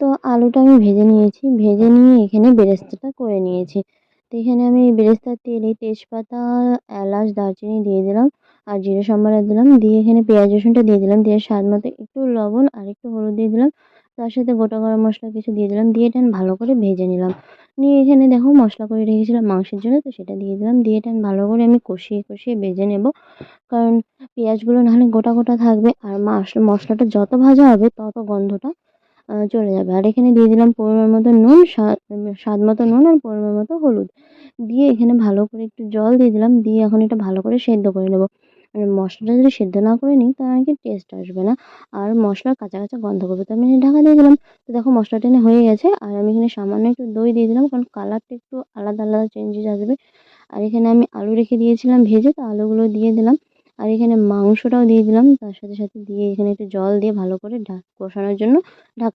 তো আলুটা আমি ভেজে নিয়েছি। ভেজে নিয়ে এখানে বেরেস্তাটা করে নিয়েছি। তো এখানে আমি এই বেরেস্তার তেলে তেজপাতা, এলাচ, দারচিনি দিয়ে দিলাম আর জিরে সম্বারা দিলাম। দিয়ে এখানে পেঁয়াজ রসুনটা দিয়ে দিলাম। দিয়ে স্বাদ মতো একটু লবণ আর একটু হলুদ দিয়ে দিলাম। তার সাথে গোটা গরম মসলা কিছু দিয়ে দিলাম। দিয়ে এটা আমি ভালো করে ভেজে নিলাম। নিয়ে এখানে দেখো মসলা করে রেখেছিলাম মাংসের জন্য, তো সেটা দিয়ে দিলাম। দিয়ে এটা আমি ভালো করে আমি কষিয়ে ভেজে নেব। কারণ পেঁয়াজগুলো নাহলে গোটা, গোটা থাকবে আর মসলাটা যত ভাজা হবে তত গন্ধটা চলে যাবে। আর এখানে দিয়ে দিলাম পরিমাণ মতো নুন, স্বাদ মতো নুন আর পরিমাণ মতো হলুদ। দিয়ে এখানে ভালো করে একটু জল দিয়ে দিলাম। দিয়ে এখন এটা ভালো করে সেদ্ধ করে নেব। মানে মসলাটা যদি সেদ্ধ না করে নিই তাহলে নাকি টেস্ট আসবে না। আর মসলার কাঁচা, কাঁচা গন্ধ করবে। তো আমি ঢাকা দিয়ে দিলাম। তো দেখো মসলাটা এখানে হয়ে গেছে। আর আমি এখানে সামান্য একটু দই দিয়ে দিলাম। কারণ কালারটা একটু আলাদা, আলাদা চেঞ্জেস আসবে। আর এখানে আমি আলু রেখে দিয়েছিলাম ভেজে, তো আলুগুলো দিয়ে দিলাম। আর এখানে মাংসটাও দিয়ে দিলাম। তার সাথে, সাথে দিয়ে এখানে একটু জল দিয়ে ভালো করে কষানোর জন্য ঢাক